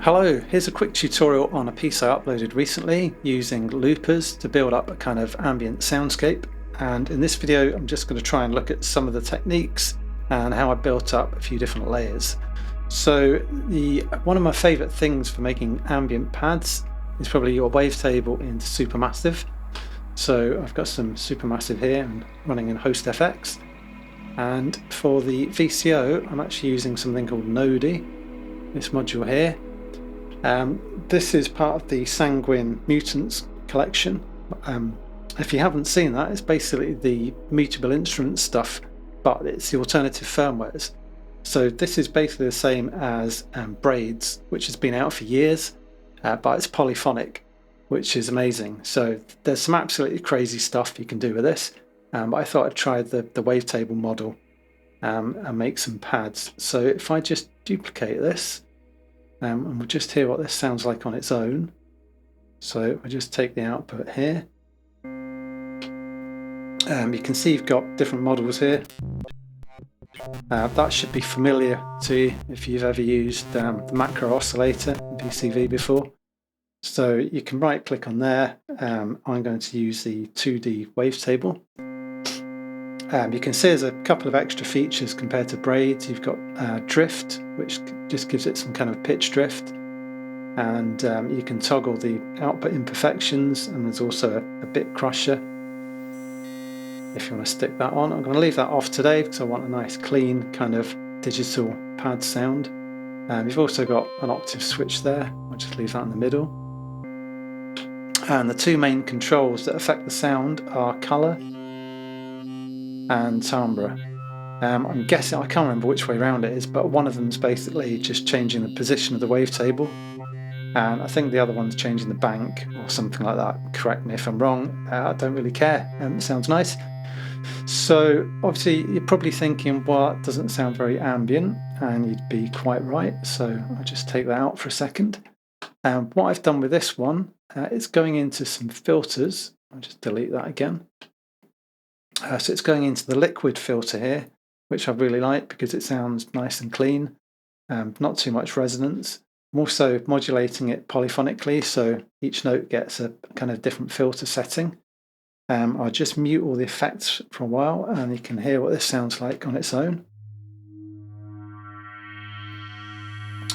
Hello, here's a quick tutorial on a piece I uploaded recently using loopers to build up a kind of ambient soundscape, and in this video I'm just going to try and look at some of the techniques and how I built up a few different layers. So one of my favourite things for making ambient pads is probably your wavetable into Supermassive. So I've got some Supermassive here and running in HostFX, and for the VCO I'm actually using something called Nodi, this module here. This is part of the Sanguine Mutants collection. If you haven't seen that, it's basically the mutable instrument stuff, but it's the alternative firmwares. So this is basically the same as Braids, which has been out for years, but it's polyphonic, which is amazing. So there's some absolutely crazy stuff you can do with this, but I thought I'd try the wavetable model and make some pads. So if I just duplicate this, and we'll just hear what this sounds like on its own. So I just take the output here. You can see you've got different models here. That should be familiar to you if you've ever used the macro oscillator in VCV before. So you can right click on there. I'm going to use the 2D wavetable. You can see there's a couple of extra features compared to Braids. You've got drift, which just gives it some kind of pitch drift, and you can toggle the output imperfections, and there's also a bit crusher if you want to stick that on. I'm going to leave that off today because I want a nice clean kind of digital pad sound. You've also got an octave switch there. I'll just leave that in the middle. And the two main controls that affect the sound are colour and timbre. I'm guessing, I can't remember which way around it is, but one of them is basically just changing the position of the wavetable, and I think the other one's changing the bank or something like that. Correct me if I'm wrong, I don't really care. It sounds nice. So obviously you're probably thinking, well, that doesn't sound very ambient, and you'd be quite right. So I'll just take that out for a second. What I've done with this one, it's going into some filters. I'll just delete that again. So it's going into the liquid filter here, which I really like because it sounds nice and clean, not too much resonance. I'm also modulating it polyphonically, so each note gets a kind of different filter setting. I'll just mute all the effects for a while, and you can hear what this sounds like on its own.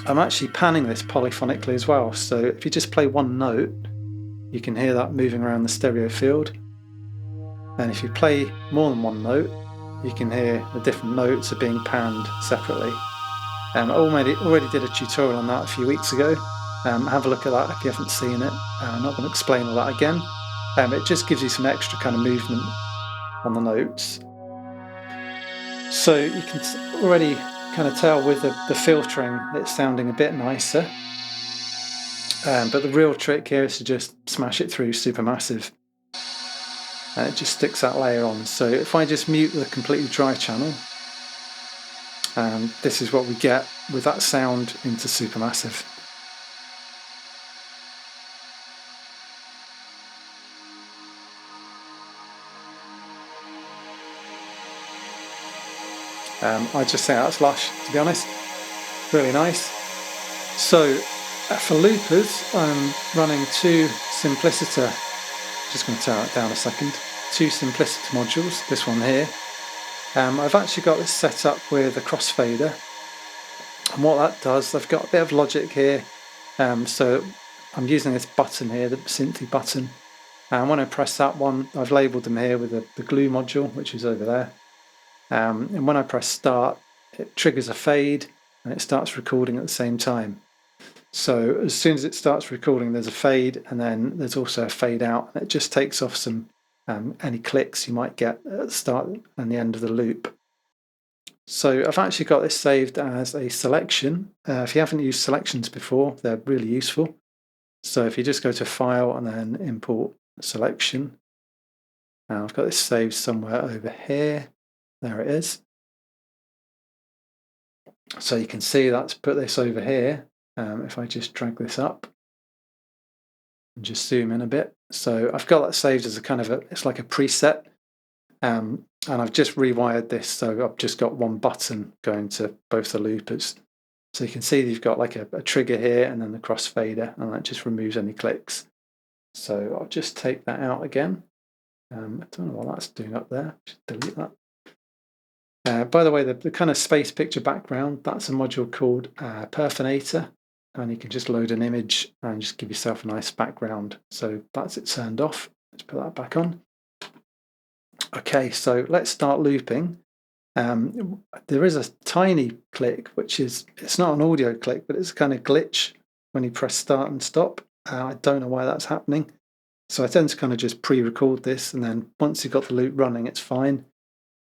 I'm actually panning this polyphonically as well, so if you just play one note, you can hear that moving around the stereo field. And if you play more than one note, you can hear the different notes are being panned separately. I already did a tutorial on that a few weeks ago. Have a look at that if you haven't seen it. I'm not going to explain all that again. It just gives you some extra kind of movement on the notes. So you can already kind of tell with the filtering it's sounding a bit nicer. But the real trick here is to just smash it through Supermassive. And it just sticks that layer on. So if I just mute the completely dry channel, this is what we get with that sound into Supermassive. I just think that's lush, to be honest. Really nice. So for loopers, I'm running two Simpliciter. Just going to turn it down a second. Two Simpliciter modules, this one here. I've actually got this set up with a crossfader, and what that does, I've got a bit of logic here. So I'm using this button here, the synthy button, and when I press that one, I've labelled them here with the glue module, which is over there. And when I press start, it triggers a fade, and it starts recording at the same time. So as soon as it starts recording, there's a fade, and then there's also a fade out, and it just takes off some any clicks you might get at the start and the end of the loop. So I've actually got this saved as a selection. If you haven't used selections before, they're really useful. So if you just go to File and then Import Selection, now I've got this saved somewhere over here. There it is. So you can see that's put this over here. If I just drag this up and just zoom in a bit. So I've got that saved as a kind of it's like a preset. And I've just rewired this, so I've just got one button going to both the loopers. So you can see that you've got like a trigger here and then the crossfader, and that just removes any clicks. So I'll just take that out again. I don't know what that's doing up there. Just delete that. By the way, the kind of space picture background, that's a module called Perfonator, and you can just load an image and just give yourself a nice background. So that's it turned off. Let's put that back on. Okay, so let's start looping. There is a tiny click, which is, it's not an audio click, but it's a kind of glitch when you press start and stop. I don't know why that's happening. So I tend to kind of just pre-record this, and then once you've got the loop running, it's fine.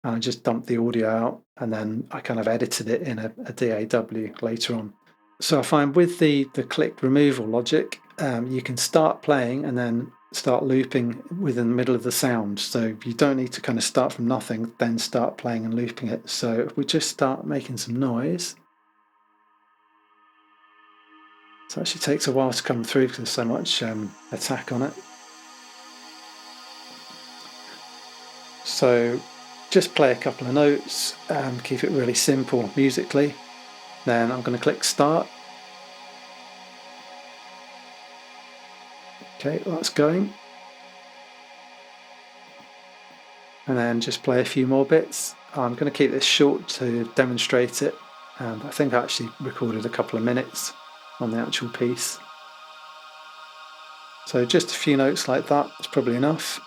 I just dumped the audio out, and then I kind of edited it in a DAW later on. So I find with the click removal logic, you can start playing and then start looping within the middle of the sound. So you don't need to kind of start from nothing, then start playing and looping it. So if we just start making some noise. So it actually takes a while to come through because there's so much attack on it. So just play a couple of notes, keep it really simple musically. Then I'm going to click start. Okay, that's going. And then just play a few more bits. I'm going to keep this short to demonstrate it. I think I actually recorded a couple of minutes on the actual piece. So just a few notes like that is probably enough.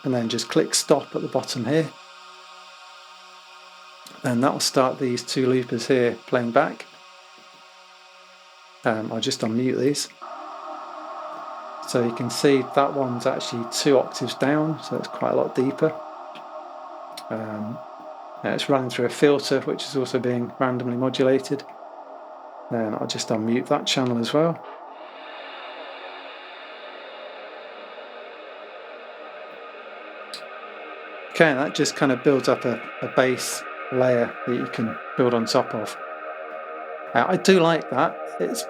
And then just click stop at the bottom here. And that will start these two loopers here playing back. I'll just unmute these. So you can see that one's actually 2 octaves down, so it's quite a lot deeper. It's running through a filter, which is also being randomly modulated. Then I'll just unmute that channel as well. Okay, and that just kind of builds up a bass layer that you can build on top of. I do like that. It's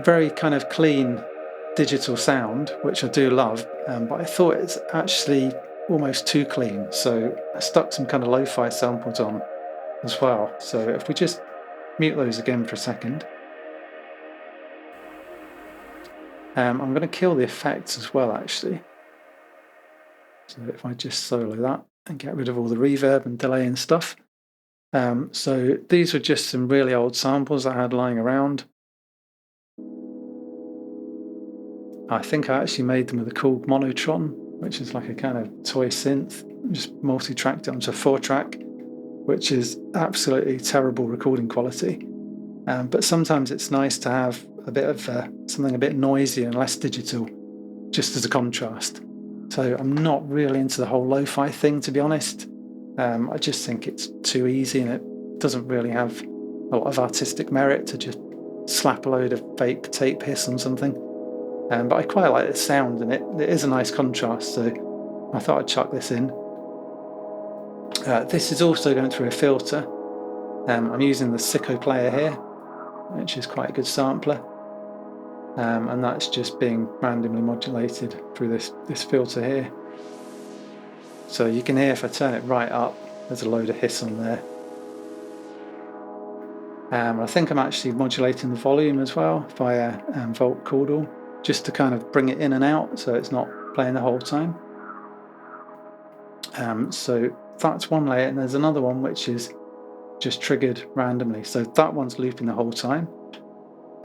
very kind of clean digital sound, which I do love, but I thought it's actually almost too clean. So I stuck some kind of lo-fi samples on as well. So if we just mute those again for a second. I'm going to kill the effects as well, actually. So if I just solo that and get rid of all the reverb and delay and stuff. So these were just some really old samples I had lying around. I think I actually made them with a cool Monotron, which is like a kind of toy synth. Just multi-tracked it onto a 4-track, which is absolutely terrible recording quality. But sometimes it's nice to have a bit of something a bit noisier and less digital, just as a contrast. So I'm not really into the whole lo-fi thing, to be honest. I just think it's too easy, and it doesn't really have a lot of artistic merit to just slap a load of fake tape hiss on something. But I quite like the sound, and it is a nice contrast, so I thought I'd chuck this in. This is also going through a filter. I'm using the Sicko player here, which is quite a good sampler. And that's just being randomly modulated through this filter here. So you can hear if I turn it right up, there's a load of hiss on there. I think I'm actually modulating the volume as well via Volt Caudal, just to kind of bring it in and out so it's not playing the whole time. So that's one layer, and there's another one which is just triggered randomly. So that one's looping the whole time.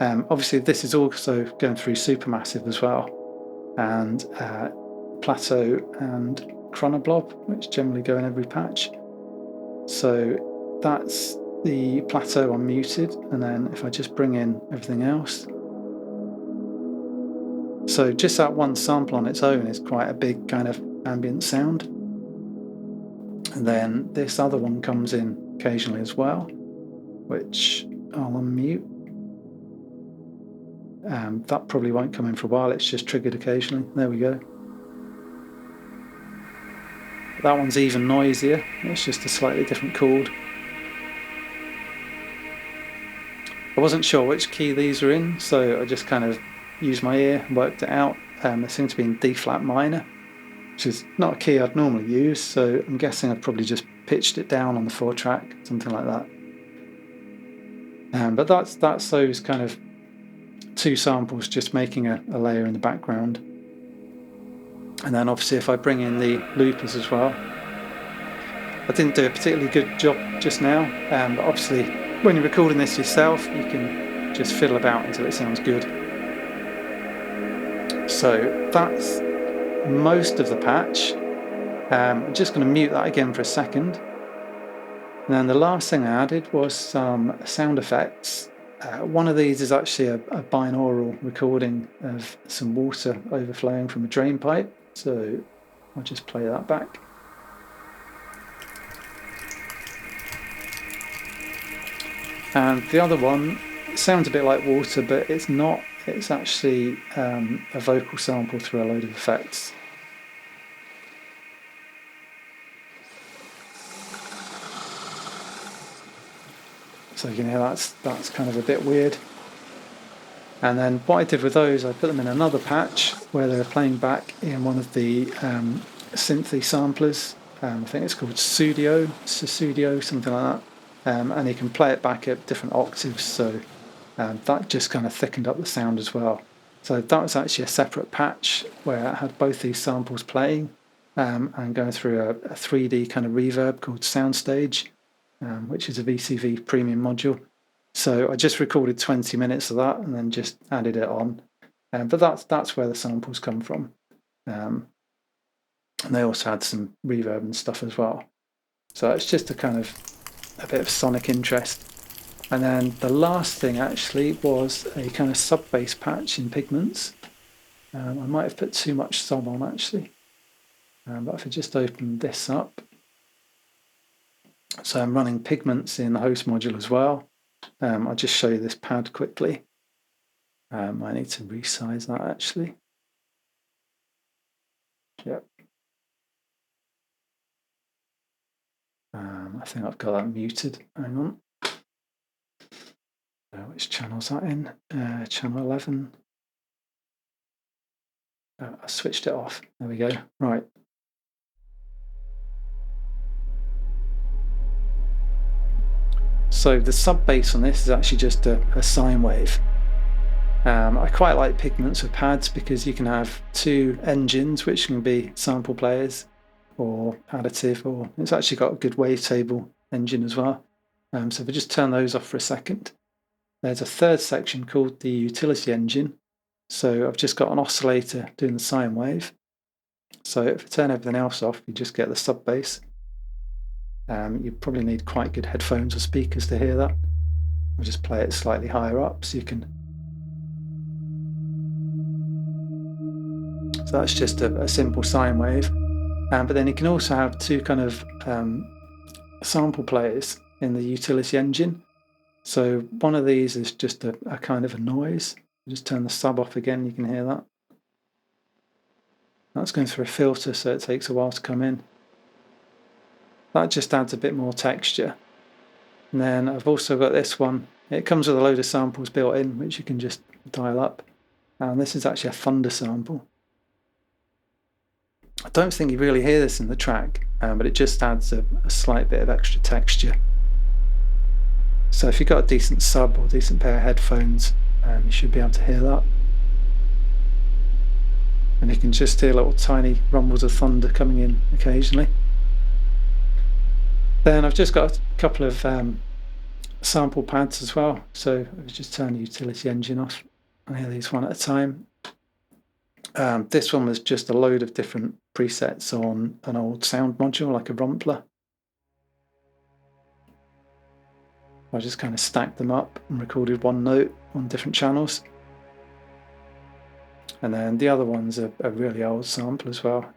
Obviously this is also going through Supermassive as well, and Plateau and Chronoblob, which generally go in every patch. So that's the Plateau unmuted, and then if I just bring in everything else. So just that one sample on its own is quite a big kind of ambient sound. And then this other one comes in occasionally as well, which I'll unmute. That probably won't come in for a while, it's just triggered occasionally. There we go. That one's even noisier, it's just a slightly different chord. I wasn't sure which key these were in, so I just kind of used my ear and worked it out. They seem to be in D flat minor, which is not a key I'd normally use, so I'm guessing I've probably just pitched it down on the 4-track, something like that. But that's those kind of two samples just making a layer in the background. And then obviously if I bring in the loopers as well, I didn't do a particularly good job just now, but obviously when you're recording this yourself you can just fiddle about until it sounds good. So that's most of the patch. I'm just going to mute that again for a second. And then the last thing I added was some sound effects. One of these is actually a binaural recording of some water overflowing from a drain pipe. So I'll just play that back. And the other one sounds a bit like water, but it's not. It's actually a vocal sample through a load of effects. So you can hear that's kind of a bit weird. And then what I did with those, I put them in another patch where they were playing back in one of the synthy samplers. I think it's called Studio, something like that. And you can play it back at different octaves, so that just kind of thickened up the sound as well. So that was actually a separate patch where I had both these samples playing and going through a 3D kind of reverb called Soundstage, which is a VCV premium module. So I just recorded 20 minutes of that and then just added it on. But that's where the samples come from. And they also had some reverb and stuff as well. So it's just a kind of a bit of sonic interest. And then the last thing actually was a kind of sub-bass patch in Pigments. I might have put too much sub on actually. But if I just open this up. So I'm running Pigments in the host module as well. I'll just show you this pad quickly. I need to resize that actually. Yep. I think I've got that muted. Hang on. Which channel is that in? Channel 11. I switched it off. There we go. Right. So the sub bass on this is actually just a sine wave. I quite like Pigments with pads because you can have two engines which can be sample players or additive, or it's actually got a good wavetable engine as well. So if I just turn those off for a second, there's a third section called the utility engine. So I've just got an oscillator doing the sine wave. So if I turn everything else off, you just get the sub bass. You probably need quite good headphones or speakers to hear that. I'll just play it slightly higher up so you can. So that's just a simple sine wave. But then you can also have two kind of sample players in the utility engine. So one of these is just a kind of a noise. Just turn the sub off again, you can hear that. That's going through a filter, so it takes a while to come in. That just adds a bit more texture. And then I've also got this one. It comes with a load of samples built in, which you can just dial up. And this is actually a thunder sample. I don't think you really hear this in the track, but it just adds a slight bit of extra texture. So if you've got a decent sub or decent pair of headphones, you should be able to hear that. And you can just hear little tiny rumbles of thunder coming in occasionally. Then I've just got a couple of sample pads as well. So I've just turned the utility engine off. I hear these one at a time. This one was just a load of different presets on an old sound module, like a Rumpler. I just kind of stacked them up and recorded one note on different channels. And then the other one's a really old sample as well.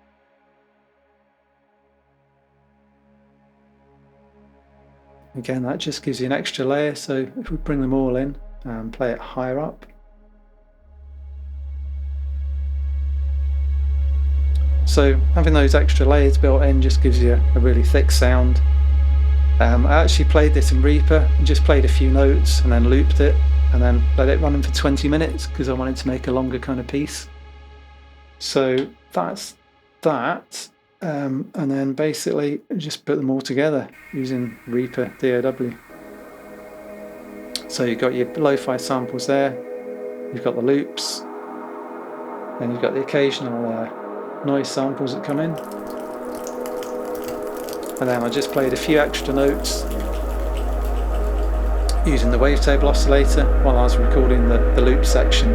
Again, that just gives you an extra layer, so if we bring them all in and play it higher up. So having those extra layers built in just gives you a really thick sound. I actually played this in Reaper and just played a few notes and then looped it and then let it run for 20 minutes because I wanted to make a longer kind of piece. So that's that. And then basically just put them all together using Reaper DAW. So you've got your lo-fi samples there, you've got the loops, and you've got the occasional noise samples that come in. And then I just played a few extra notes using the wavetable oscillator while I was recording the loop section.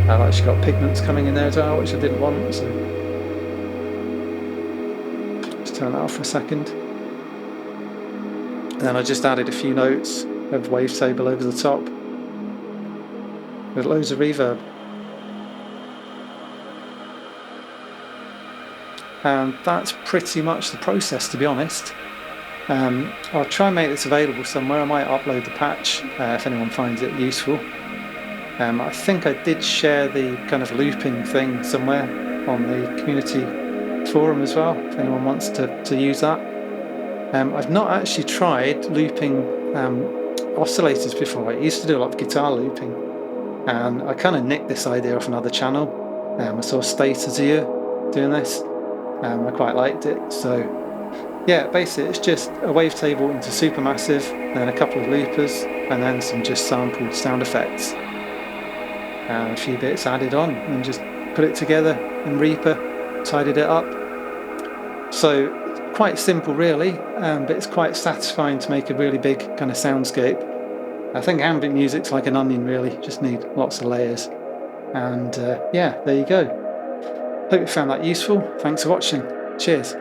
I've actually got pigments coming in there as well, which I didn't want, so just turn that off for a second. And then I just added a few notes of wavetable over the top with loads of reverb. And that's pretty much the process, to be honest. I'll try and make this available somewhere. I might upload the patch if anyone finds it useful. I think I did share the kind of looping thing somewhere on the community forum as well, if anyone wants to use that. I've not actually tried looping oscillators before. I used to do a lot of guitar looping, and I kind of nicked this idea off another channel. I saw State Azure doing this, I quite liked it. So yeah, basically it's just a wavetable into supermassive, then a couple of loopers, and then some just sampled sound effects. And a few bits added on, and just put it together in Reaper, tidied it up. So quite simple really, but it's quite satisfying to make a really big kind of soundscape. I think ambient music's like an onion really, just need lots of layers. And yeah, there you go. Hope you found that useful. Thanks for watching. Cheers.